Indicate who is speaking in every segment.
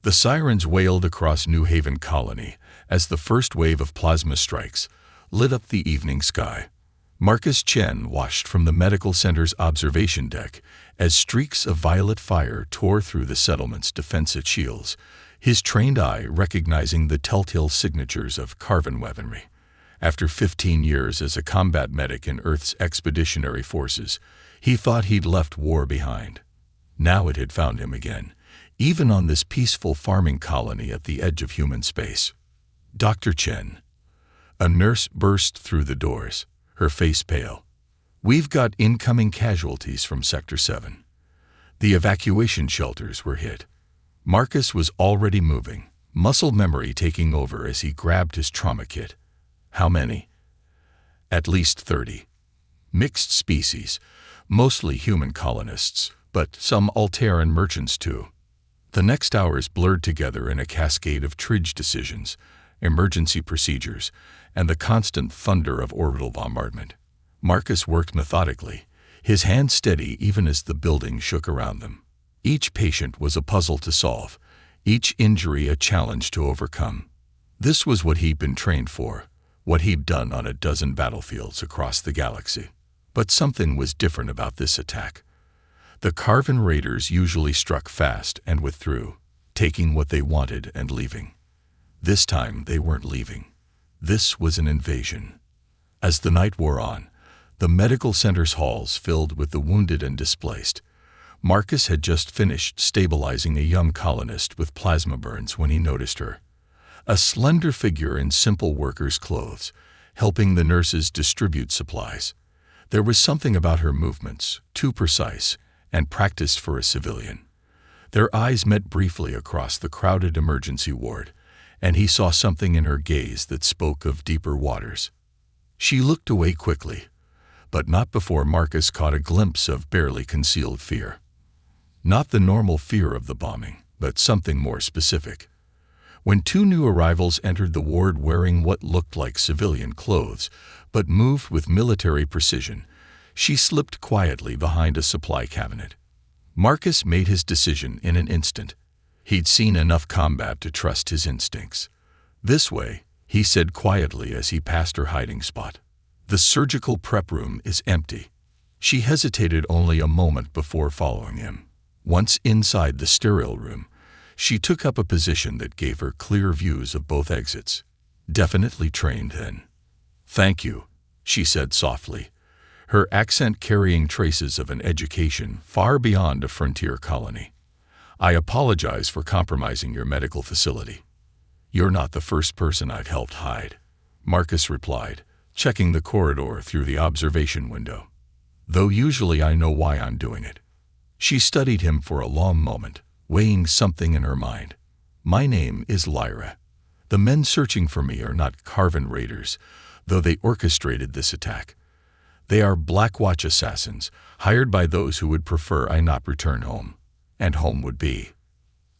Speaker 1: The sirens wailed across New Haven Colony as the first wave of plasma strikes lit up the evening sky. Marcus Chen watched from the medical center's observation deck as streaks of violet fire tore through the settlement's defensive shields, his trained eye recognizing the telltale signatures of Carven weaponry. After 15 years as a combat medic in Earth's expeditionary forces, he thought he'd left war behind. Now it had found him again, even on this peaceful farming colony at the edge of human space. Dr. Chen. A nurse burst through the doors, her face pale. "We've got incoming casualties from Sector 7. The evacuation shelters were hit." Marcus was already moving, muscle memory taking over as he grabbed his trauma kit. How many? At least 30. Mixed species, mostly human colonists, but some Alteran merchants too. The next hours blurred together in a cascade of triage decisions, emergency procedures, and the constant thunder of orbital bombardment. Marcus worked methodically, his hands steady even as the building shook around them. Each patient was a puzzle to solve, each injury a challenge to overcome. This was what he'd been trained for, what he'd done on a dozen battlefields across the galaxy. But something was different about this attack. The Carven raiders usually struck fast and withdrew, taking what they wanted and leaving. This time they weren't leaving. This was an invasion. As the night wore on, the medical center's halls filled with the wounded and displaced. Marcus had just finished stabilizing a young colonist with plasma burns when he noticed her. A slender figure in simple worker's clothes, helping the nurses distribute supplies. There was something about her movements, too precise and practiced for a civilian. Their eyes met briefly across the crowded emergency ward, and he saw something in her gaze that spoke of deeper waters. She looked away quickly, but not before Marcus caught a glimpse of barely concealed fear. Not the normal fear of the bombing, but something more specific. When two new arrivals entered the ward wearing what looked like civilian clothes, but moved with military precision, she slipped quietly behind a supply cabinet. Marcus made his decision in an instant. He'd seen enough combat to trust his instincts. "This way," he said quietly as he passed her hiding spot. "The surgical prep room is empty." She hesitated only a moment before following him. Once inside the sterile room, she took up a position that gave her clear views of both exits. "Definitely trained then." "Thank you," she said softly, her accent carrying traces of an education far beyond a frontier colony. "I apologize for compromising your medical facility." "You're not the first person I've helped hide," Marcus replied, checking the corridor through the observation window. "Though usually I know why I'm doing it." She studied him for a long moment, weighing something in her mind. "My name is Lyra. The men searching for me are not Carven raiders, though they orchestrated this attack. They are Black Watch assassins, hired by those who would prefer I not return home. And home would be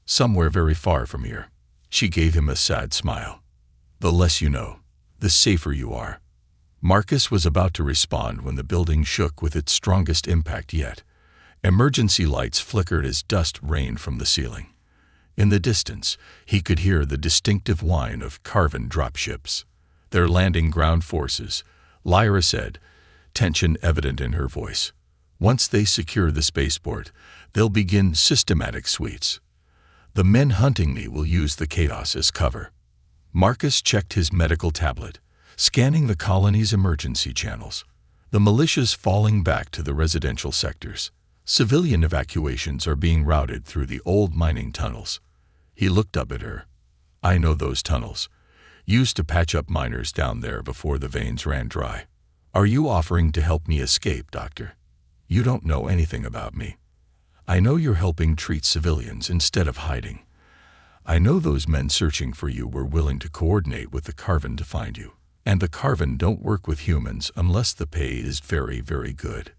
Speaker 1: somewhere very far from here." She gave him a sad smile. "The less you know, the safer you are." Marcus was about to respond when the building shook with its strongest impact yet. Emergency lights flickered as dust rained from the ceiling. In the distance, he could hear the distinctive whine of Carven dropships. "They're landing ground forces," Lyra said, tension evident in her voice. "Once they secure the spaceport, they'll begin systematic sweeps. The men hunting me will use the chaos as cover." Marcus checked his medical tablet, scanning the colony's emergency channels. The militia's falling back to the residential sectors. Civilian evacuations are being routed through the old mining tunnels. He looked up at her. "I know those tunnels. Used to patch up miners down there before the veins ran dry. Are you offering to help me escape, Doctor? You don't know anything about me. I know you're helping treat civilians instead of hiding. I know those men searching for you were willing to coordinate with the Carven to find you. And the Carven don't work with humans unless the pay is very, very good."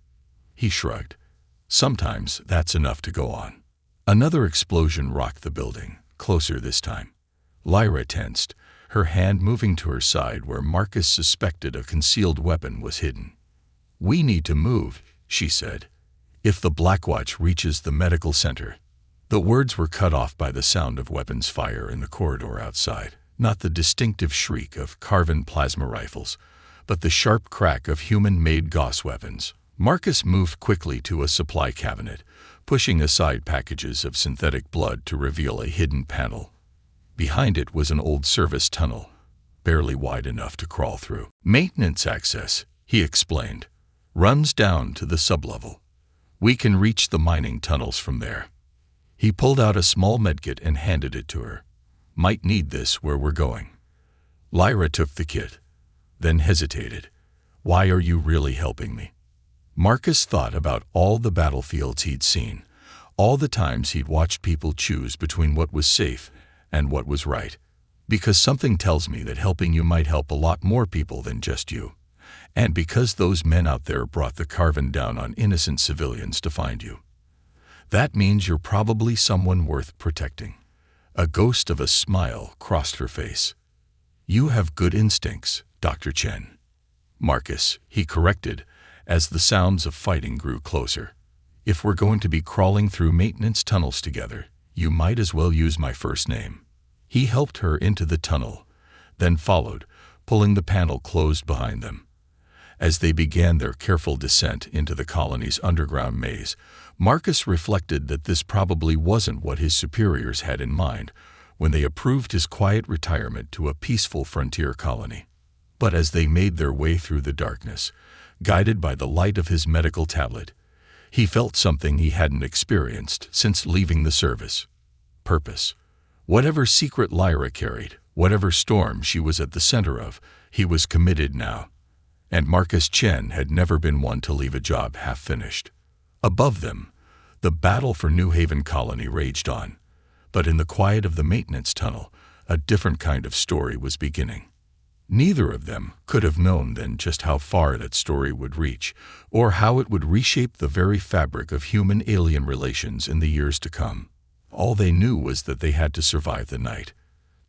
Speaker 1: He shrugged. "Sometimes that's enough to go on." Another explosion rocked the building, closer this time. Lyra tensed, her hand moving to her side where Marcus suspected a concealed weapon was hidden. "We need to move," she said. "If the Blackwatch reaches the medical center, The words were cut off by the sound of weapons fire in the corridor outside, not the distinctive shriek of Carven plasma rifles, but the sharp crack of human-made Gauss weapons. Marcus moved quickly to a supply cabinet, pushing aside packages of synthetic blood to reveal a hidden panel. Behind it was an old service tunnel, barely wide enough to crawl through. Maintenance access, he explained, runs down to the sublevel. We can reach the mining tunnels from there. He pulled out a small medkit and handed it to her. Might need this where we're going. Lyra took the kit, then hesitated. Why are you really helping me? Marcus thought about all the battlefields he'd seen, all the times he'd watched people choose between what was safe and what was right. Because something tells me that helping you might help a lot more people than just you. And because those men out there brought the Carven down on innocent civilians to find you. That means you're probably someone worth protecting. A ghost of a smile crossed her face. You have good instincts, Dr. Chen. Marcus, he corrected, as the sounds of fighting grew closer. If we're going to be crawling through maintenance tunnels together, you might as well use my first name. He helped her into the tunnel, then followed, pulling the panel closed behind them. As they began their careful descent into the colony's underground maze, Marcus reflected that this probably wasn't what his superiors had in mind when they approved his quiet retirement to a peaceful frontier colony. But as they made their way through the darkness, guided by the light of his medical tablet, he felt something he hadn't experienced since leaving the service. Purpose. Whatever secret Lyra carried, whatever storm she was at the center of, he was committed now. And Marcus Chen had never been one to leave a job half-finished. Above them, the battle for New Haven Colony raged on. But in the quiet of the maintenance tunnel, a different kind of story was beginning. Neither of them could have known then just how far that story would reach, or how it would reshape the very fabric of human-alien relations in the years to come. All they knew was that they had to survive the night.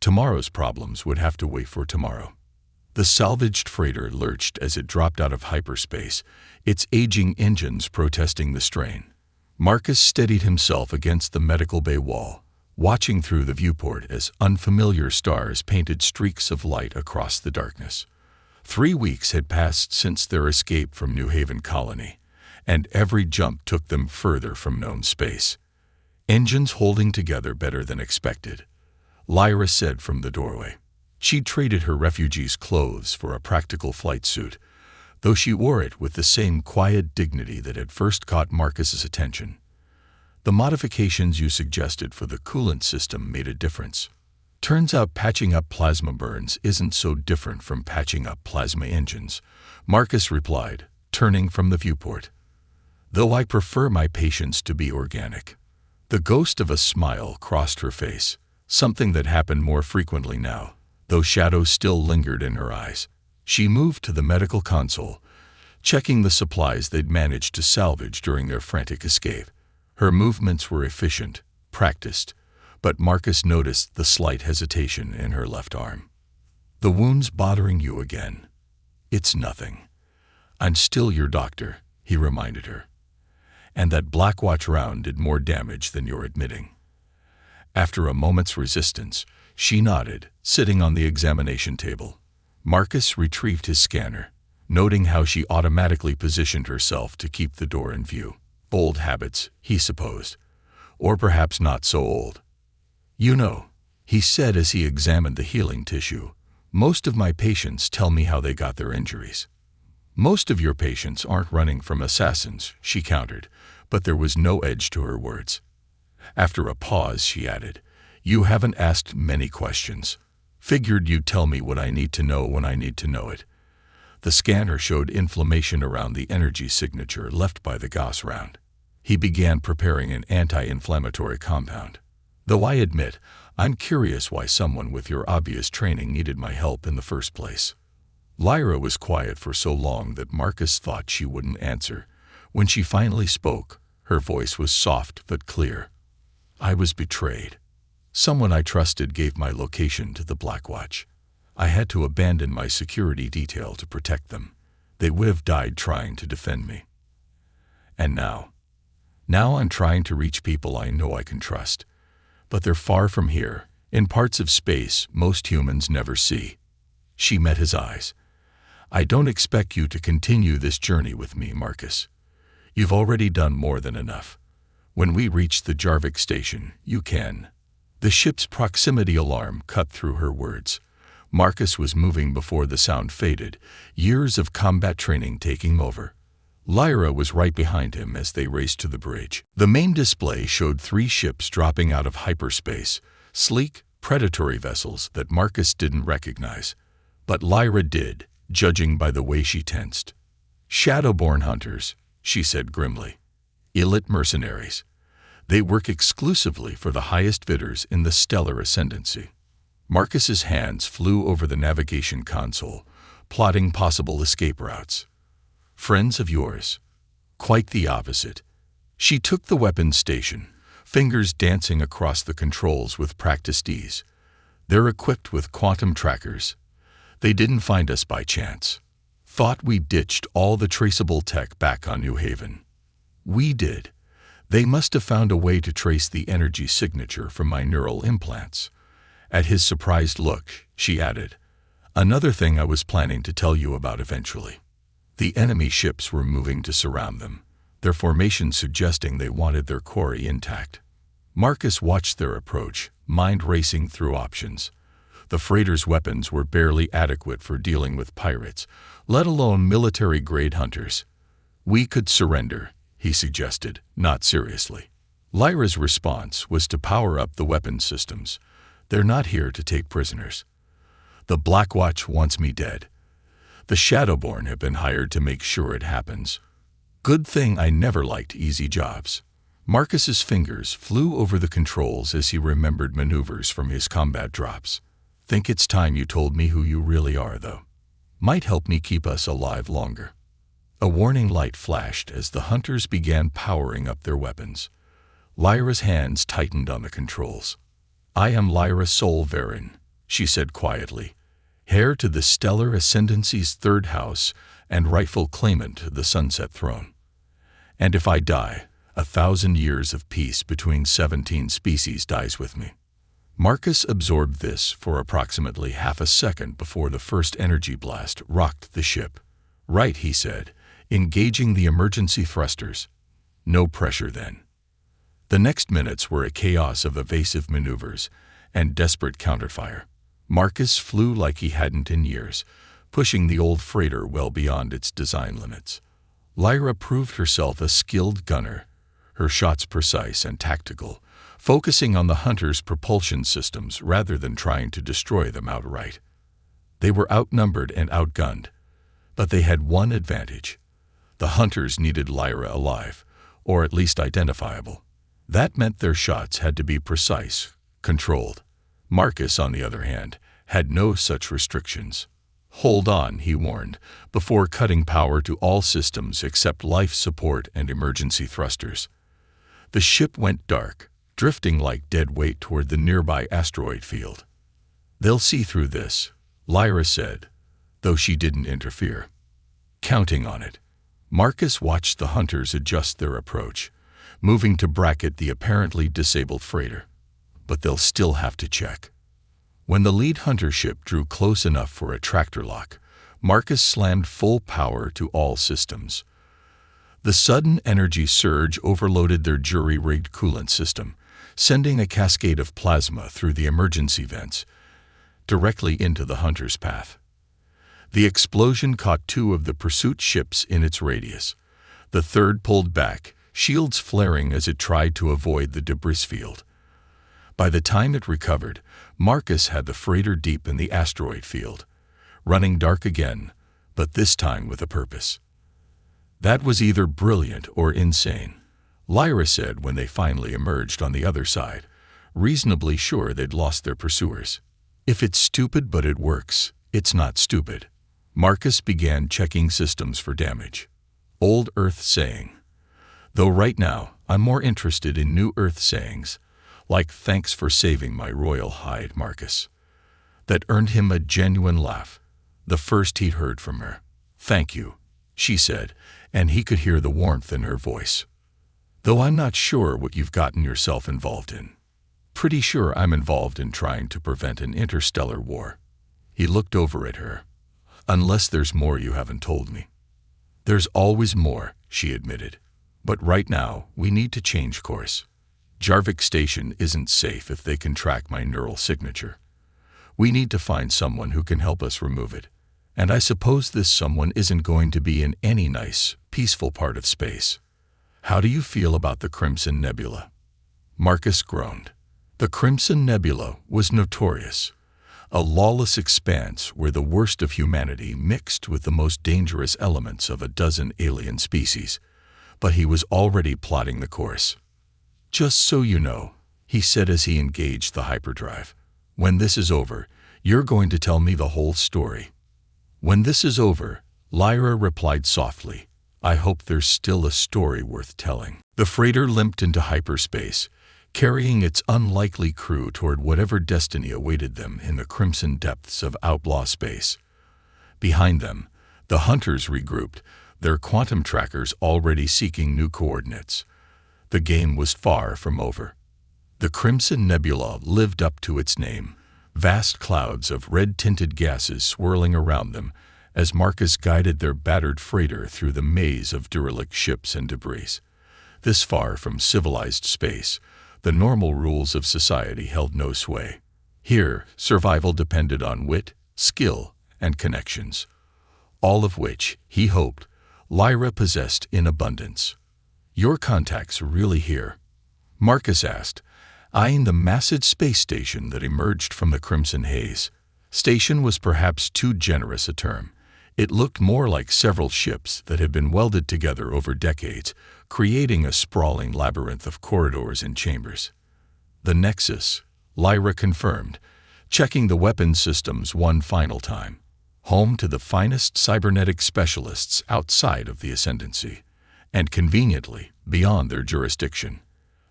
Speaker 1: Tomorrow's problems would have to wait for tomorrow. The salvaged freighter lurched as it dropped out of hyperspace, its aging engines protesting the strain. Marcus steadied himself against the medical bay wall, watching through the viewport as unfamiliar stars painted streaks of light across the darkness. 3 weeks had passed since their escape from New Haven Colony, and every jump took them further from known space. Engines holding together better than expected, Lyra said from the doorway. She'd traded her refugee's clothes for a practical flight suit, though she wore it with the same quiet dignity that had first caught Marcus's attention. The modifications you suggested for the coolant system made a difference. Turns out patching up plasma burns isn't so different from patching up plasma engines, Marcus replied, turning from the viewport. Though I prefer my patients to be organic. The ghost of a smile crossed her face, something that happened more frequently now, though shadows still lingered in her eyes. She moved to the medical console, checking the supplies they'd managed to salvage during their frantic escape. Her movements were efficient, practiced, but Marcus noticed the slight hesitation in her left arm. The wound's bothering you again. It's nothing. I'm still your doctor, he reminded her. And that Blackwatch round did more damage than you're admitting. After a moment's resistance, she nodded, sitting on the examination table. Marcus retrieved his scanner, noting how she automatically positioned herself to keep the door in view. Old habits, he supposed, or perhaps not so old. You know, he said as he examined the healing tissue, most of my patients tell me how they got their injuries. Most of your patients aren't running from assassins, she countered, but there was no edge to her words. After a pause, she added, you haven't asked many questions. Figured you'd tell me what I need to know when I need to know it. The scanner showed inflammation around the energy signature left by the Gauss round. He began preparing an anti-inflammatory compound. Though I admit, I'm curious why someone with your obvious training needed my help in the first place. Lyra was quiet for so long that Marcus thought she wouldn't answer. When she finally spoke, her voice was soft but clear. I was betrayed. Someone I trusted gave my location to the Blackwatch. I had to abandon my security detail to protect them. They would have died trying to defend me. And now Now I'm trying to reach people I know I can trust. But they're far from here, in parts of space most humans never see. She met his eyes. I don't expect you to continue this journey with me, Marcus. You've already done more than enough. When we reach the Jarvik station, you can. The ship's proximity alarm cut through her words. Marcus was moving before the sound faded, years of combat training taking over. Lyra was right behind him as they raced to the bridge. The main display showed 3 ships dropping out of hyperspace, sleek, predatory vessels that Marcus didn't recognize. But Lyra did, judging by the way she tensed. Shadowborn hunters, she said grimly. Elite mercenaries. They work exclusively for the highest bidders in the stellar ascendancy. Marcus's hands flew over the navigation console, plotting possible escape routes. Friends of yours? Quite the opposite. She took the weapons station, fingers dancing across the controls with practiced ease. They're equipped with quantum trackers. They didn't find us by chance. Thought we ditched all the traceable tech back on New Haven. We did. They must have found a way to trace the energy signature from my neural implants. At his surprised look, she added, another thing I was planning to tell you about eventually. The enemy ships were moving to surround them, their formation suggesting they wanted their quarry intact. Marcus watched their approach, mind racing through options. The freighter's weapons were barely adequate for dealing with pirates, let alone military-grade hunters. We could surrender, he suggested, not seriously. Lyra's response was to power up the weapons systems. They're not here to take prisoners. The Blackwatch wants me dead. The Shadowborn have been hired to make sure it happens. Good thing I never liked easy jobs. Marcus's fingers flew over the controls as he remembered maneuvers from his combat drops. Think it's time you told me who you really are, though. Might help me keep us alive longer. A warning light flashed as the hunters began powering up their weapons. Lyra's hands tightened on the controls. I am Lyra Solverin, she said quietly, heir to the stellar ascendancy's 3rd house and rightful claimant to the Sunset Throne. And if I die, 1,000 years of peace between 17 species dies with me. Marcus absorbed this for approximately half a second before the first energy blast rocked the ship. Right, he said, engaging the emergency thrusters. No pressure then. The next minutes were a chaos of evasive maneuvers and desperate counterfire. Marcus flew like he hadn't in years, pushing the old freighter well beyond its design limits. Lyra proved herself a skilled gunner, her shots precise and tactical, focusing on the hunters' propulsion systems rather than trying to destroy them outright. They were outnumbered and outgunned, but they had one advantage. The hunters needed Lyra alive, or at least identifiable. That meant their shots had to be precise, controlled. Marcus, on the other hand, had no such restrictions. Hold on, he warned, before cutting power to all systems except life support and emergency thrusters. The ship went dark, drifting like dead weight toward the nearby asteroid field. They'll see through this, Lyra said, though she didn't interfere. Counting on it. Marcus watched the hunters adjust their approach, moving to bracket the apparently disabled freighter. But they'll still have to check. When the lead hunter ship drew close enough for a tractor lock, Marcus slammed full power to all systems. The sudden energy surge overloaded their jury-rigged coolant system, sending a cascade of plasma through the emergency vents, directly into the hunter's path. The explosion caught 2 of the pursuit ships in its radius. The third pulled back, shields flaring as it tried to avoid the debris field. By the time it recovered, Marcus had the freighter deep in the asteroid field, running dark again, but this time with a purpose. That was either brilliant or insane, Lyra said when they finally emerged on the other side, reasonably sure they'd lost their pursuers. If it's stupid but it works, it's not stupid. Marcus began checking systems for damage. Old Earth saying. Though right now, I'm more interested in new Earth sayings, like thanks for saving my royal hide, Marcus. That earned him a genuine laugh, the first he'd heard from her. Thank you, she said, and he could hear the warmth in her voice. Though I'm not sure what you've gotten yourself involved in. Pretty sure I'm involved in trying to prevent an interstellar war. He looked over at her. Unless there's more you haven't told me. There's always more, she admitted. But right now, we need to change course. Jarvik Station isn't safe if they can track my neural signature. We need to find someone who can help us remove it. And I suppose this someone isn't going to be in any nice, peaceful part of space. How do you feel about the Crimson Nebula? Marcus groaned. The Crimson Nebula was notorious. A lawless expanse where the worst of humanity mixed with the most dangerous elements of a dozen alien species. But he was already plotting the course. Just so you know, he said as he engaged the hyperdrive, when this is over, you're going to tell me the whole story. When this is over, Lyra replied softly, I hope there's still a story worth telling. The freighter limped into hyperspace, carrying its unlikely crew toward whatever destiny awaited them in the crimson depths of outlaw space. Behind them, the hunters regrouped, their quantum trackers already seeking new coordinates. The game was far from over. The Crimson Nebula lived up to its name, vast clouds of red-tinted gases swirling around them as Marcus guided their battered freighter through the maze of derelict ships and debris. This far from civilized space, the normal rules of society held no sway. Here, survival depended on wit, skill, and connections, all of which, he hoped, Lyra possessed in abundance. Your contacts really here? Marcus asked, eyeing the massive space station that emerged from the crimson haze. Station was perhaps too generous a term. It looked more like several ships that had been welded together over decades, creating a sprawling labyrinth of corridors and chambers. The Nexus, Lyra confirmed, checking the weapons systems one final time. Home to the finest cybernetic specialists outside of the Ascendancy, and conveniently beyond their jurisdiction.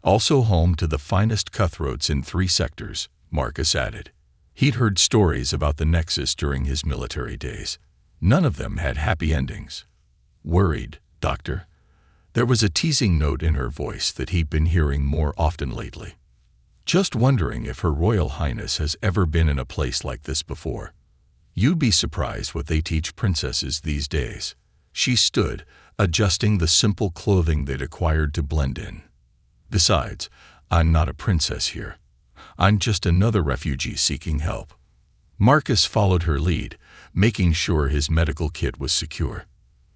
Speaker 1: Also home to the finest cutthroats in 3 sectors, Marcus added. He'd heard stories about the Nexus during his military days. None of them had happy endings. Worried, Doctor? There was a teasing note in her voice that he'd been hearing more often lately. Just wondering if Her Royal Highness has ever been in a place like this before. You'd be surprised what they teach princesses these days. She stood, adjusting the simple clothing they'd acquired to blend in. Besides, I'm not a princess here. I'm just another refugee seeking help. Marcus followed her lead, making sure his medical kit was secure.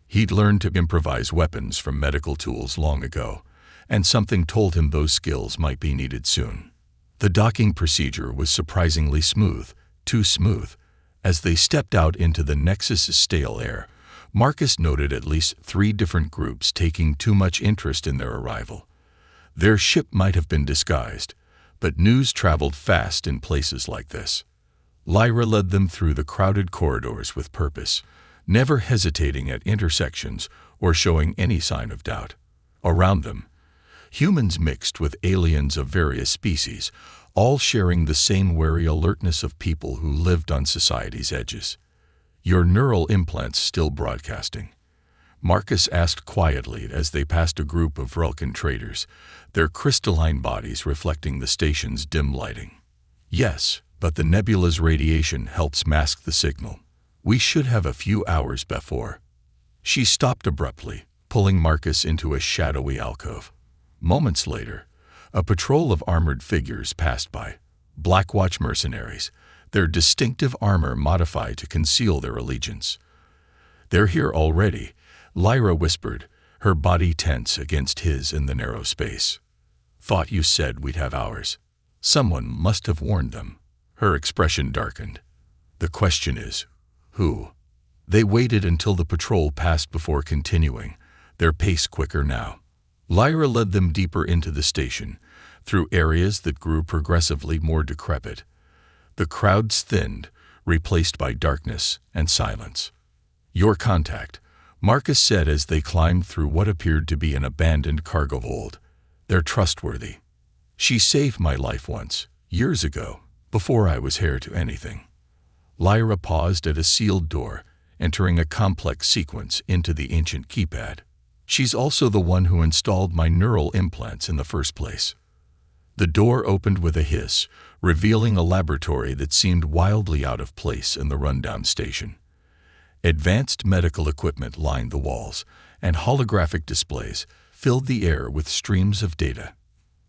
Speaker 1: He'd learned to improvise weapons from medical tools long ago, and something told him those skills might be needed soon. The docking procedure was surprisingly smooth, too smooth. As they stepped out into the Nexus's stale air, Marcus noted at least 3 different groups taking too much interest in their arrival. Their ship might have been disguised, but news traveled fast in places like this. Lyra led them through the crowded corridors with purpose, never hesitating at intersections or showing any sign of doubt. Around them, humans mixed with aliens of various species, all sharing the same wary alertness of people who lived on society's edges. Your neural implants still broadcasting? Marcus asked quietly as they passed a group of Vulcan traders, their crystalline bodies reflecting the station's dim lighting. Yes, but the nebula's radiation helps mask the signal. We should have a few hours before. She stopped abruptly, pulling Marcus into a shadowy alcove. Moments later, a patrol of armored figures passed by, Blackwatch mercenaries, their distinctive armor modified to conceal their allegiance. They're here already, Lyra whispered, her body tense against his in the narrow space. Thought you said we'd have hours. Someone must have warned them. Her expression darkened. The question is, who? They waited until the patrol passed before continuing, their pace quicker now. Lyra led them deeper into the station, through areas that grew progressively more decrepit. The crowds thinned, replaced by darkness and silence. Your contact, Marcus said as they climbed through what appeared to be an abandoned cargo hold. They're trustworthy. She saved my life once, years ago, before I was heir to anything. Lyra paused at a sealed door, entering a complex sequence into the ancient keypad. She's also the one who installed my neural implants in the first place. The door opened with a hiss, revealing a laboratory that seemed wildly out of place in the rundown station. Advanced medical equipment lined the walls, and holographic displays filled the air with streams of data.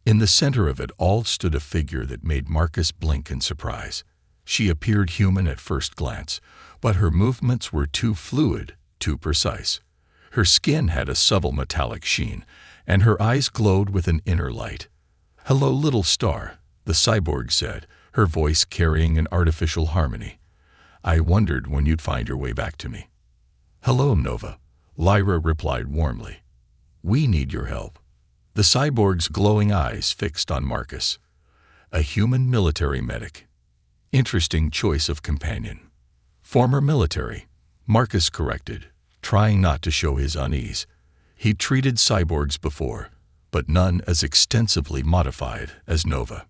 Speaker 1: In the center of it all stood a figure that made Marcus blink in surprise. She appeared human at first glance, but her movements were too fluid, too precise. Her skin had a subtle metallic sheen, and her eyes glowed with an inner light. "Hello, little star," the cyborg said, her voice carrying an artificial harmony. "I wondered when you'd find your way back to me." "Hello, Nova," Lyra replied warmly. "We need your help." The cyborg's glowing eyes fixed on Marcus. A human military medic. Interesting choice of companion. Former military, Marcus corrected, trying not to show his unease. He'd treated cyborgs before, but none as extensively modified as Nova.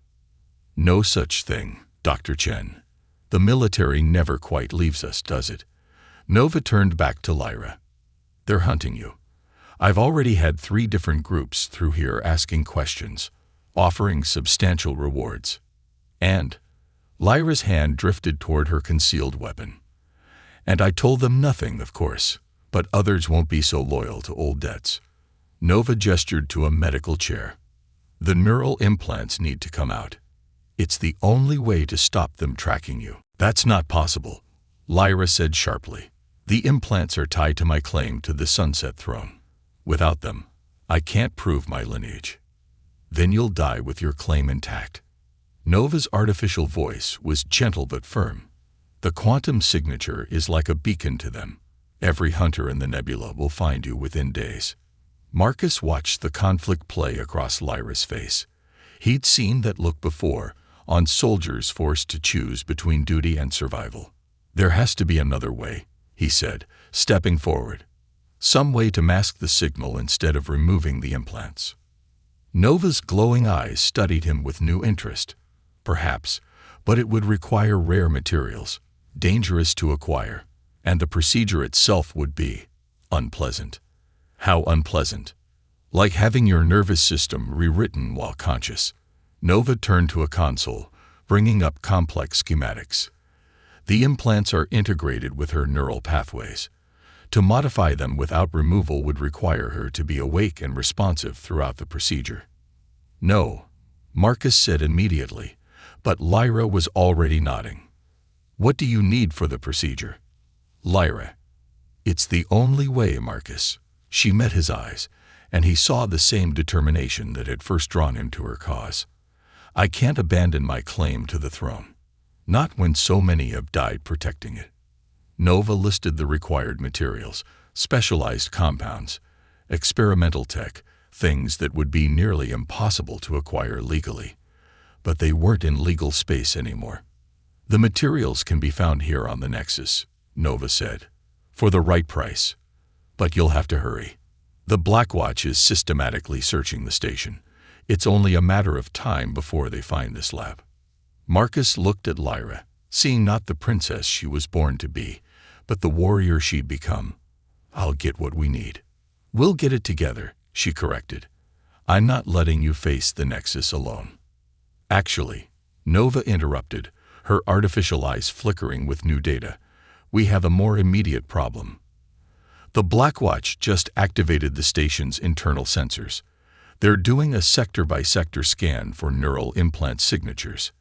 Speaker 1: "No such thing, Dr. Chen. The military never quite leaves us, does it?" Nova turned back to Lyra. "They're hunting you. I've already had 3 different groups through here asking questions, offering substantial rewards. And," Lyra's hand drifted toward her concealed weapon. "And I told them nothing, of course, but others won't be so loyal to old debts." Nova gestured to a medical chair. "The neural implants need to come out. It's the only way to stop them tracking you." "That's not possible," Lyra said sharply. "The implants are tied to my claim to the Sunset Throne. Without them, I can't prove my lineage." "Then you'll die with your claim intact." Nova's artificial voice was gentle but firm. "The quantum signature is like a beacon to them. Every hunter in the nebula will find you within days." Marcus watched the conflict play across Lyra's face. He'd seen that look before, on soldiers forced to choose between duty and survival. "There has to be another way," he said, stepping forward. "Some way to mask the signal instead of removing the implants." Nova's glowing eyes studied him with new interest. "Perhaps, but it would require rare materials, dangerous to acquire, and the procedure itself would be unpleasant." "How unpleasant?" "Like having your nervous system rewritten while conscious." Nova turned to a console, bringing up complex schematics. The implants are integrated with her neural pathways. To modify them without removal would require her to be awake and responsive throughout the procedure. "No," Marcus said immediately, but Lyra was already nodding. "What do you need for the procedure?" "Lyra." "It's the only way, Marcus." She met his eyes, and he saw the same determination that had first drawn him to her cause. "I can't abandon my claim to the throne. Not when so many have died protecting it." Nova listed the required materials, specialized compounds, experimental tech, things that would be nearly impossible to acquire legally. But they weren't in legal space anymore. "The materials can be found here on the Nexus," Nova said, "for the right price. But you'll have to hurry. The Blackwatch is systematically searching the station. It's only a matter of time before they find this lab." Marcus looked at Lyra, seeing not the princess she was born to be, but the warrior she'd become. "I'll get what we need." "We'll get it together," she corrected. "I'm not letting you face the Nexus alone." "Actually," Nova interrupted, her artificial eyes flickering with new data, "we have a more immediate problem. The Blackwatch just activated the station's internal sensors. They're doing a sector-by-sector scan for neural implant signatures."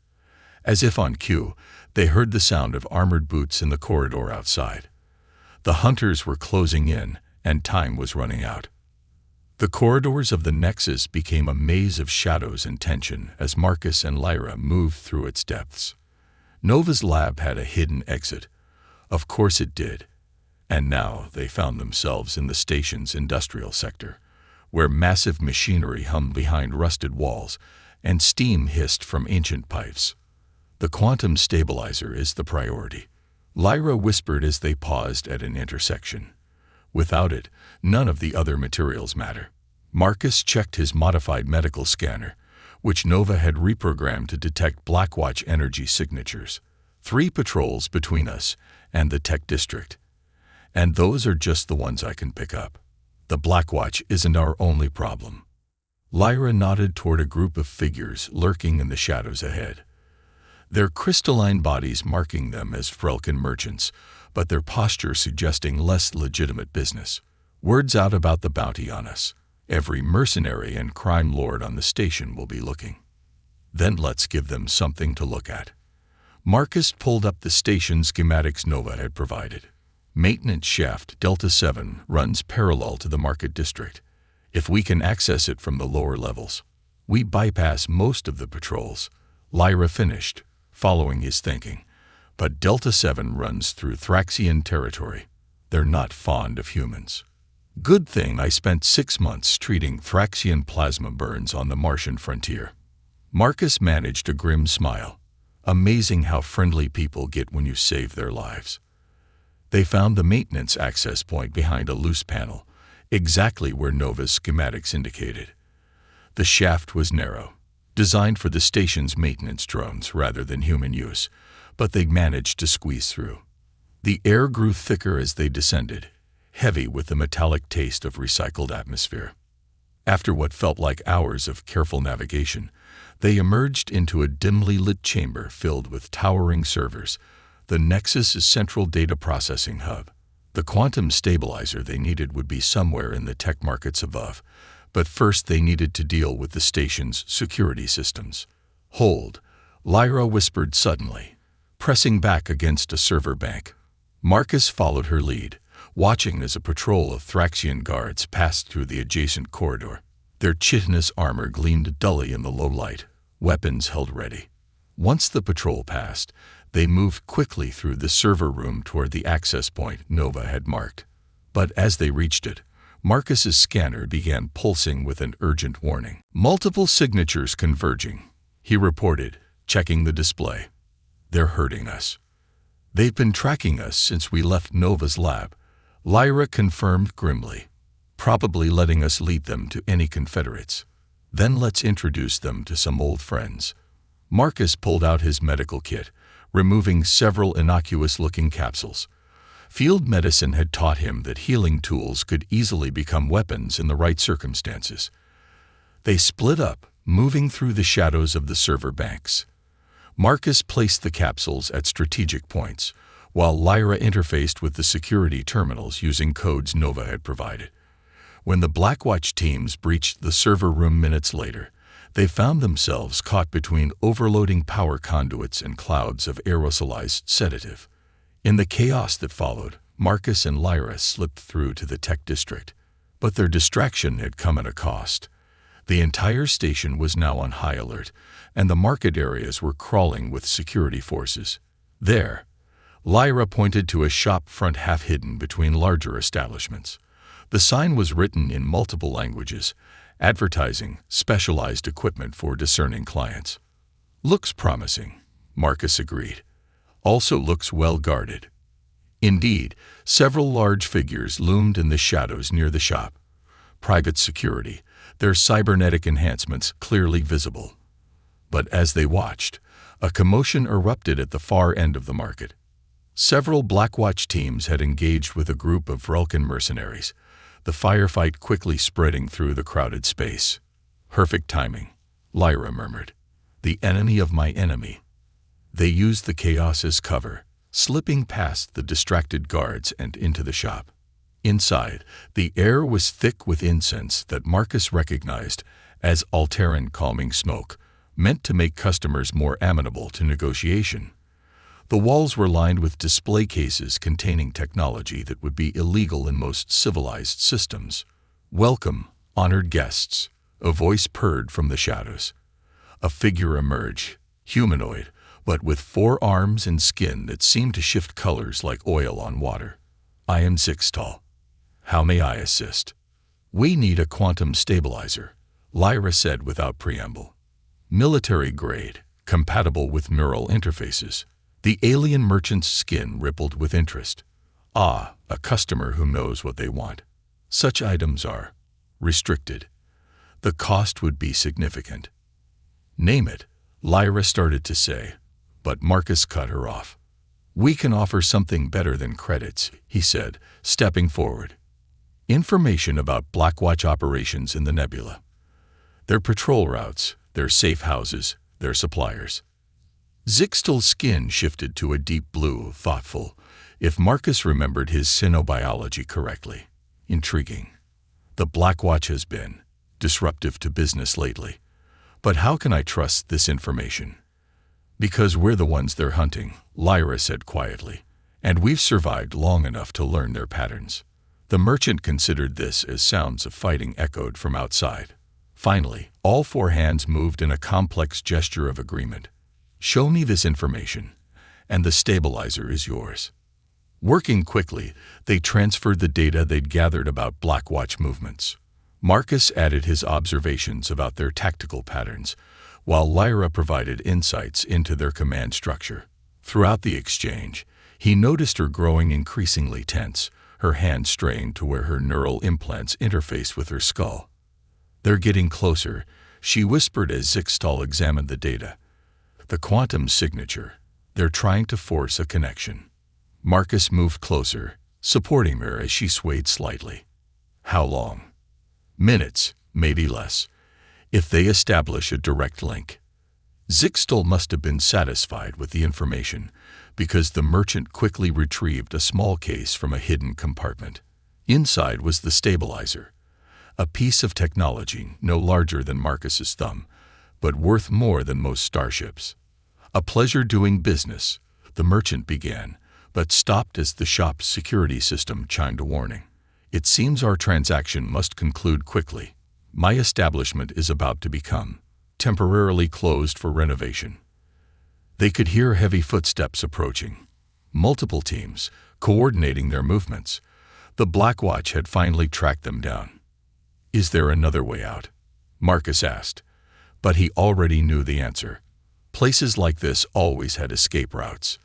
Speaker 1: As if on cue, they heard the sound of armored boots in the corridor outside. The hunters were closing in, and time was running out. The corridors of the Nexus became a maze of shadows and tension as Marcus and Lyra moved through its depths. Nova's lab had a hidden exit. Of course it did. And now they found themselves in the station's industrial sector, where massive machinery hummed behind rusted walls and steam hissed from ancient pipes. "The quantum stabilizer is the priority," Lyra whispered as they paused at an intersection. "Without it, none of the other materials matter." Marcus checked his modified medical scanner, which Nova had reprogrammed to detect Blackwatch energy signatures. 3 patrols between us and the tech district. And those are just the ones I can pick up. The Blackwatch isn't our only problem. Lyra nodded toward a group of figures lurking in the shadows ahead. Their crystalline bodies marking them as Vrelkin merchants, but their posture suggesting less legitimate business. Word's out about the bounty on us. Every mercenary and crime lord on the station will be looking. Then let's give them something to look at. Marcus pulled up the station schematics Nova had provided. Maintenance shaft Delta 7 runs parallel to the market district. If we can access it from the lower levels, we bypass most of the patrols. Lyra finished, following his thinking. But Delta 7 runs through Thraxian territory. They're not fond of humans. Good thing I spent 6 months treating Thraxian plasma burns on the Martian frontier. Marcus managed a grim smile. Amazing how friendly people get when you save their lives. They found the maintenance access point behind a loose panel, exactly where Nova's schematics indicated. The shaft was narrow, designed for the station's maintenance drones rather than human use, but they managed to squeeze through. The air grew thicker as they descended, heavy with the metallic taste of recycled atmosphere. After what felt like hours of careful navigation, they emerged into a dimly lit chamber filled with towering servers, the Nexus' central data processing hub. The quantum stabilizer they needed would be somewhere in the tech markets above, but first they needed to deal with the station's security systems. Hold, Lyra whispered suddenly, pressing back against a server bank. Marcus followed her lead, watching as a patrol of Thraxian guards passed through the adjacent corridor. Their chitinous armor gleamed dully in the low light, weapons held ready. Once the patrol passed, they moved quickly through the server room toward the access point Nova had marked. But as they reached it, Marcus's scanner began pulsing with an urgent warning. Multiple signatures converging, he reported, checking the display. They're hurting us. They've been tracking us since we left Nova's lab, Lyra confirmed grimly, probably letting us lead them to any Confederates. Then let's introduce them to some old friends. Marcus pulled out his medical kit, removing several innocuous-looking capsules. Field medicine had taught him that healing tools could easily become weapons in the right circumstances. They split up, moving through the shadows of the server banks. Marcus placed the capsules at strategic points, while Lyra interfaced with the security terminals using codes Nova had provided. When the Blackwatch teams breached the server room minutes later, they found themselves caught between overloading power conduits and clouds of aerosolized sedative. In the chaos that followed, Marcus and Lyra slipped through to the tech district. But their distraction had come at a cost. The entire station was now on high alert, and the market areas were crawling with security forces. There, Lyra pointed to a shop front half hidden between larger establishments. The sign was written in multiple languages, advertising specialized equipment for discerning clients. Looks promising, Marcus agreed. Also looks well guarded. Indeed, several large figures loomed in the shadows near the shop. Private security, their cybernetic enhancements clearly visible. But as they watched, a commotion erupted at the far end of the market. Several Blackwatch teams had engaged with a group of Vrelkin mercenaries, the firefight quickly spreading through the crowded space. Perfect timing, Lyra murmured. The enemy of my enemy. They used the chaos as cover, slipping past the distracted guards and into the shop. Inside, the air was thick with incense that Marcus recognized as Alteran calming smoke, meant to make customers more amenable to negotiation. The walls were lined with display cases containing technology that would be illegal in most civilized systems. Welcome, honored guests, a voice purred from the shadows. A figure emerged, humanoid, but with 4 arms and skin that seemed to shift colors like oil on water. I am 6 tall. How may I assist? We need a quantum stabilizer, Lyra said without preamble. Military grade, compatible with neural interfaces. The alien merchant's skin rippled with interest. Ah, a customer who knows what they want. Such items are restricted. The cost would be significant. Name it, Lyra started to say, but Marcus cut her off. We can offer something better than credits, he said, stepping forward. Information about Blackwatch operations in the nebula. Their patrol routes, their safe houses, their suppliers. Zixtal's skin shifted to a deep blue, thoughtful, if Marcus remembered his cynobiology correctly. Intriguing. The Blackwatch has been disruptive to business lately. But how can I trust this information? Because we're the ones they're hunting, Lyra said quietly, and we've survived long enough to learn their patterns. The merchant considered this as sounds of fighting echoed from outside. Finally, all four hands moved in a complex gesture of agreement. Show me this information, and the stabilizer is yours. Working quickly, they transferred the data they'd gathered about Blackwatch movements. Marcus added his observations about their tactical patterns, while Lyra provided insights into their command structure. Throughout the exchange, he noticed her growing increasingly tense, her hand strained to where her neural implants interfaced with her skull. They're getting closer, she whispered as Zixtal examined the data. The quantum signature. They're trying to force a connection. Marcus moved closer, supporting her as she swayed slightly. How long? Minutes, maybe less, if they establish a direct link. Zixtal must have been satisfied with the information, because the merchant quickly retrieved a small case from a hidden compartment. Inside was the stabilizer, a piece of technology no larger than Marcus's thumb, but worth more than most starships. A pleasure doing business, the merchant began, but stopped as the shop's security system chimed a warning. It seems our transaction must conclude quickly. My establishment is about to become temporarily closed for renovation. They could hear heavy footsteps approaching. Multiple teams, coordinating their movements. The Blackwatch had finally tracked them down. Is there another way out? Marcus asked, but he already knew the answer. Places like this always had escape routes.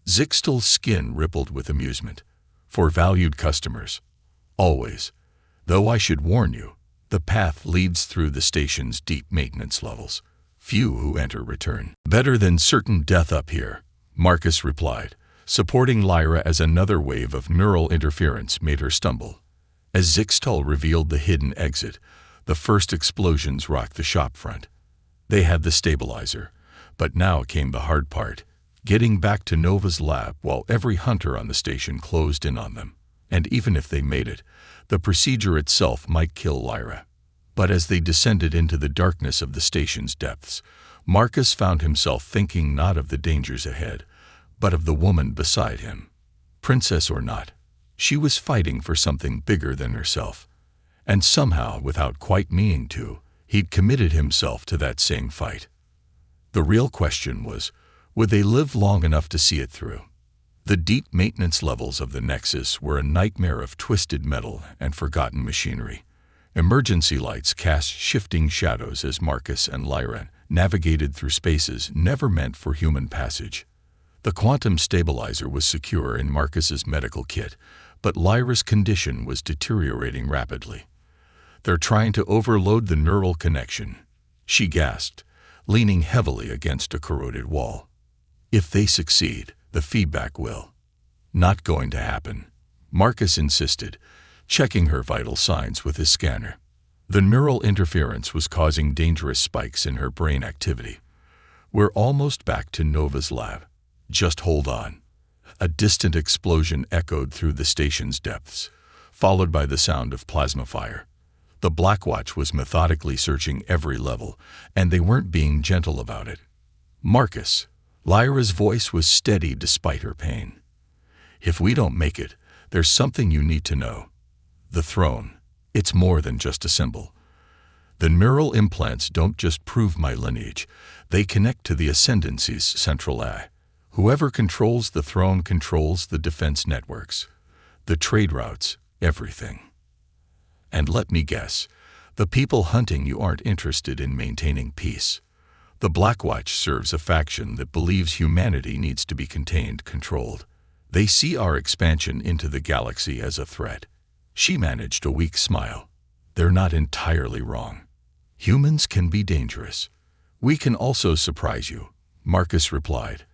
Speaker 1: Zixtal's skin rippled with amusement. For valued customers. Always. Though I should warn you, the path leads through the station's deep maintenance levels. Few who enter return. Better than certain death up here, Marcus replied, supporting Lyra as another wave of neural interference made her stumble. As Zixtal revealed the hidden exit, the first explosions rocked the shopfront. They had the stabilizer, but now came the hard part, getting back to Nova's lab while every hunter on the station closed in on them. And even if they made it, the procedure itself might kill Lyra. But as they descended into the darkness of the station's depths, Marcus found himself thinking not of the dangers ahead, but of the woman beside him. Princess or not, she was fighting for something bigger than herself. And somehow, without quite meaning to, he'd committed himself to that same fight. The real question was, would they live long enough to see it through? The deep maintenance levels of the Nexus were a nightmare of twisted metal and forgotten machinery. Emergency lights cast shifting shadows as Marcus and Lyra navigated through spaces never meant for human passage. The quantum stabilizer was secure in Marcus's medical kit, but Lyra's condition was deteriorating rapidly. They're trying to overload the neural connection, she gasped, leaning heavily against a corroded wall. If they succeed, the feedback will. Not going to happen, Marcus insisted, checking her vital signs with his scanner. The neural interference was causing dangerous spikes in her brain activity. We're almost back to Nova's lab. Just hold on. A distant explosion echoed through the station's depths, followed by the sound of plasma fire. The Blackwatch was methodically searching every level, and they weren't being gentle about it. Marcus. Lyra's voice was steady despite her pain. If we don't make it, there's something you need to know. The throne. It's more than just a symbol. The neural implants don't just prove my lineage, they connect to the ascendancy's central eye. Whoever controls the throne controls the defense networks, the trade routes, everything. And let me guess, the people hunting you aren't interested in maintaining peace. The Blackwatch serves a faction that believes humanity needs to be contained, controlled. They see our expansion into the galaxy as a threat. She managed a weak smile. They're not entirely wrong. Humans can be dangerous. We can also surprise you, Marcus replied,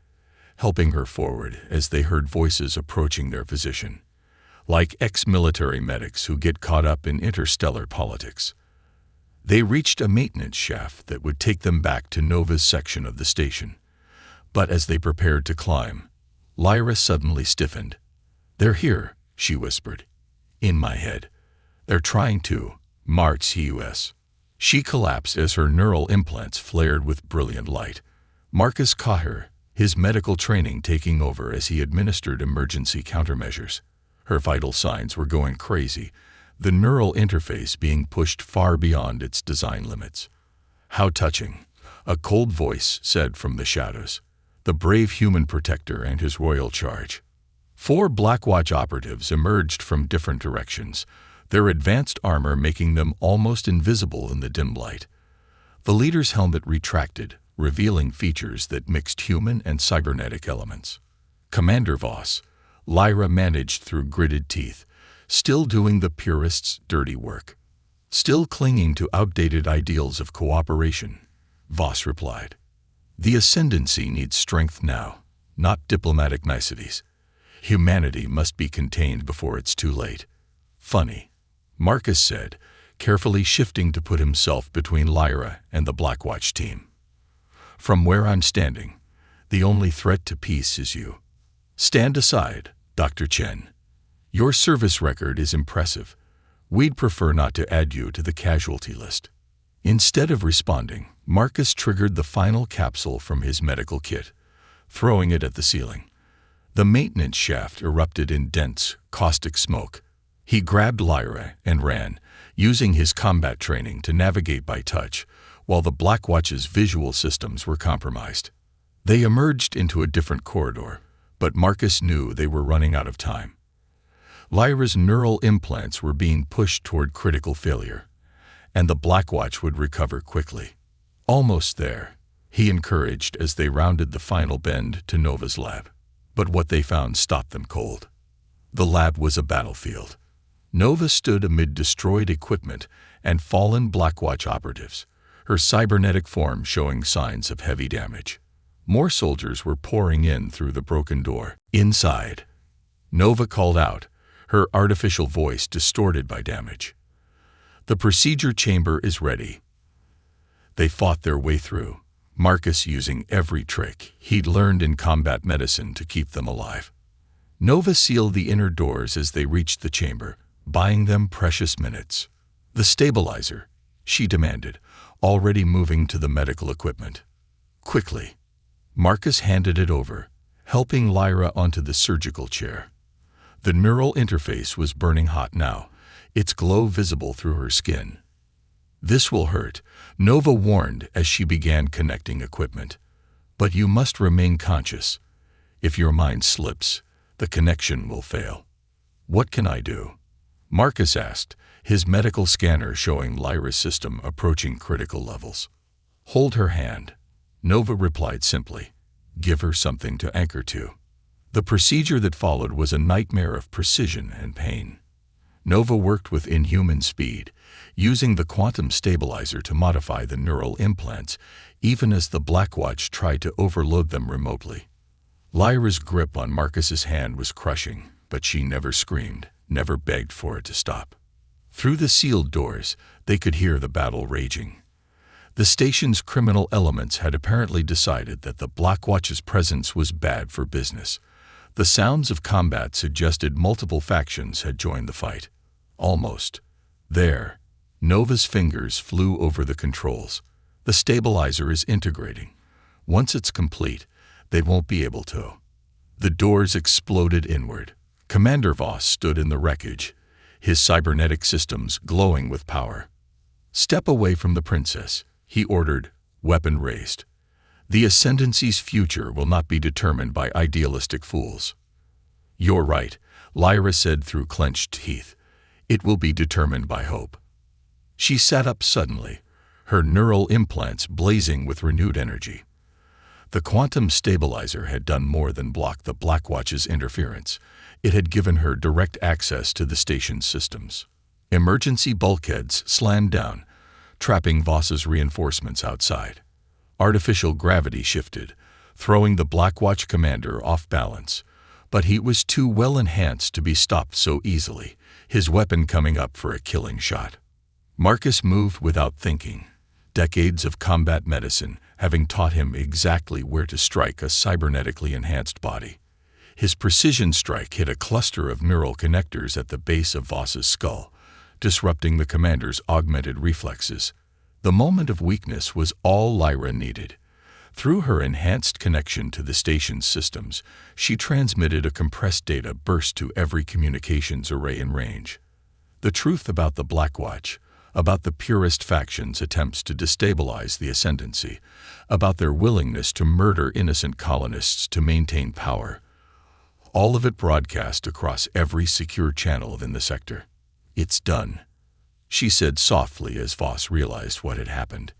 Speaker 1: helping her forward as they heard voices approaching their position. like ex-military medics who get caught up in interstellar politics. They reached a maintenance shaft that would take them back to Nova's section of the station. But as they prepared to climb, Lyra suddenly stiffened. "They're here," she whispered. "In my head. They're trying to march us." She collapsed as her neural implants flared with brilliant light. Marcus caught her, his medical training taking over as he administered emergency countermeasures. Her vital signs were going crazy, the neural interface being pushed far beyond its design limits. "How touching," a cold voice said from the shadows. "The brave human protector and his royal charge." 4 Blackwatch operatives emerged from different directions, their advanced armor making them almost invisible in the dim light. The leader's helmet retracted, revealing features that mixed human and cybernetic elements. "Commander Voss," Lyra managed through gritted teeth, still doing the purist's dirty work. "Still clinging to outdated ideals of cooperation," Voss replied. "The ascendancy needs strength now, not diplomatic niceties. Humanity must be contained before it's too late." "Funny," Marcus said, carefully shifting to put himself between Lyra and the Blackwatch team. "From where I'm standing, the only threat to peace is you. Stand aside, Dr. Chen. Your service record is impressive. We'd prefer not to add you to the casualty list." Instead of responding, Marcus triggered the final capsule from his medical kit, throwing it at the ceiling. The maintenance shaft erupted in dense, caustic smoke. He grabbed Lyra and ran, using his combat training to navigate by touch, while the Blackwatch's visual systems were compromised. They emerged into a different corridor, but Marcus knew they were running out of time. Lyra's neural implants were being pushed toward critical failure, and the Blackwatch would recover quickly. "Almost there," he encouraged as they rounded the final bend to Nova's lab. But what they found stopped them cold. The lab was a battlefield. Nova stood amid destroyed equipment and fallen Blackwatch operatives, her cybernetic form showing signs of heavy damage. More soldiers were pouring in through the broken door. "Inside," Nova called out, her artificial voice distorted by damage. "The procedure chamber is ready." They fought their way through, Marcus using every trick he'd learned in combat medicine to keep them alive. Nova sealed the inner doors as they reached the chamber, buying them precious minutes. "The stabilizer," she demanded, already moving to the medical equipment. "Quickly." Marcus handed it over, helping Lyra onto the surgical chair. The neural interface was burning hot now, its glow visible through her skin. "This will hurt," Nova warned as she began connecting equipment. "But you must remain conscious. If your mind slips, the connection will fail." "What can I do?" Marcus asked, his medical scanner showing Lyra's system approaching critical levels. "Hold her hand," Nova replied simply. "Give her something to anchor to." The procedure that followed was a nightmare of precision and pain. Nova worked with inhuman speed, using the quantum stabilizer to modify the neural implants, even as the Blackwatch tried to overload them remotely. Lyra's grip on Marcus's hand was crushing, but she never screamed, never begged for it to stop. Through the sealed doors, they could hear the battle raging. The station's criminal elements had apparently decided that the Blackwatch's presence was bad for business. The sounds of combat suggested multiple factions had joined the fight. Almost. There. Nova's fingers flew over the controls. "The stabilizer is integrating. Once it's complete, they won't be able to." The doors exploded inward. Commander Voss stood in the wreckage, his cybernetic systems glowing with power. "Step away from the princess," he ordered, weapon raised. "The ascendancy's future will not be determined by idealistic fools." "You're right," Lyra said through clenched teeth. "It will be determined by hope." She sat up suddenly, her neural implants blazing with renewed energy. The quantum stabilizer had done more than block the Blackwatch's interference. It had given her direct access to the station's systems. Emergency bulkheads slammed down, trapping Voss's reinforcements outside. Artificial gravity shifted, throwing the Blackwatch commander off balance, But he was too well enhanced to be stopped so easily, his weapon coming up for a killing shot. Marcus moved without thinking, decades of combat medicine having taught him exactly where to strike a cybernetically enhanced body. His precision strike hit a cluster of neural connectors at the base of Voss's skull, disrupting the commander's augmented reflexes. The moment of weakness was all Lyra needed. Through her enhanced connection to the station's systems, she transmitted a compressed data burst to every communications array in range. The truth about the Black Watch, about the purist faction's attempts to destabilize the Ascendancy, about their willingness to murder innocent colonists to maintain power. All of it broadcast across every secure channel in the sector. "It's done," she said softly as Voss realized what had happened.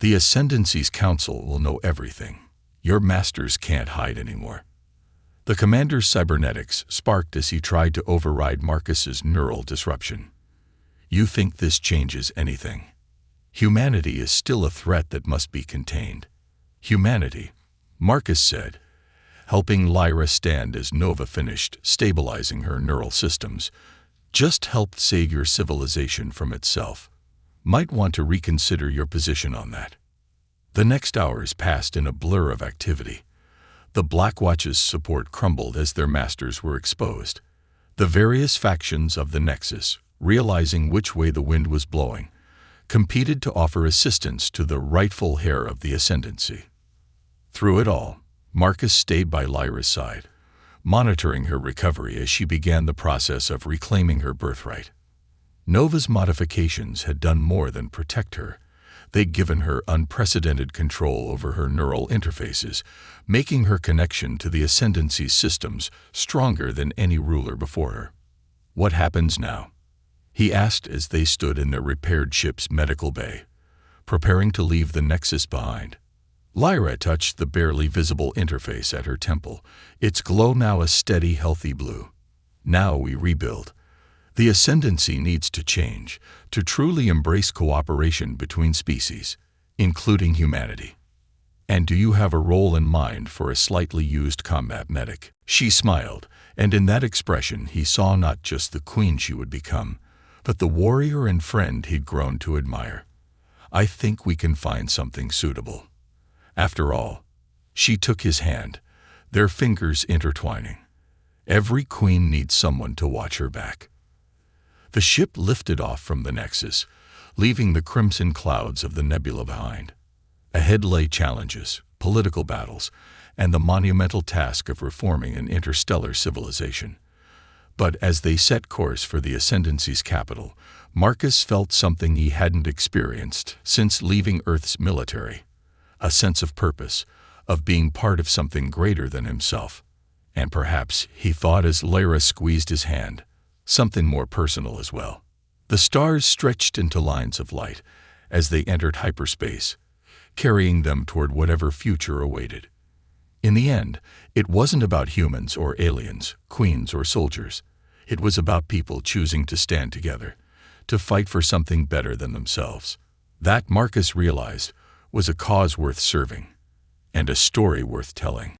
Speaker 1: "The Ascendancy's council will know everything. Your masters can't hide anymore." The commander's cybernetics sparked as he tried to override Marcus's neural disruption. "You think this changes anything? Humanity is still a threat that must be contained." "Humanity," Marcus said, helping Lyra stand as Nova finished stabilizing her neural systems, "just helped save your civilization from itself. Might want to reconsider your position on that." The next hours passed in a blur of activity. The Black Watch's support crumbled as their masters were exposed. The various factions of the Nexus, realizing which way the wind was blowing, competed to offer assistance to the rightful heir of the Ascendancy. Through it all, Marcus stayed by Lyra's side, monitoring her recovery as she began the process of reclaiming her birthright. Nova's modifications had done more than protect her. They'd given her unprecedented control over her neural interfaces, making her connection to the Ascendancy's systems stronger than any ruler before her. "What happens now?" he asked as they stood in their repaired ship's medical bay, preparing to leave the Nexus behind. Lyra touched the barely visible interface at her temple, its glow now a steady, healthy blue. "Now we rebuild. The Ascendancy needs to change, to truly embrace cooperation between species, including humanity." "And do you have a role in mind for a slightly used combat medic?" She smiled, and in that expression he saw not just the queen she would become, but the warrior and friend he'd grown to admire. "I think we can find something suitable." After all, she took his hand, their fingers intertwining. Every queen needs someone to watch her back. The ship lifted off from the Nexus, leaving the crimson clouds of the nebula behind. Ahead lay challenges, political battles, and the monumental task of reforming an interstellar civilization. But as they set course for the Ascendancy's capital, Marcus felt something he hadn't experienced since leaving Earth's military. A sense of purpose, of being part of something greater than himself. And perhaps, he thought as Lyra squeezed his hand, something more personal as well. The stars stretched into lines of light as they entered hyperspace, carrying them toward whatever future awaited. In the end, it wasn't about humans or aliens, queens or soldiers. It was about people choosing to stand together, to fight for something better than themselves. That, Marcus realized, was a cause worth serving, and a story worth telling.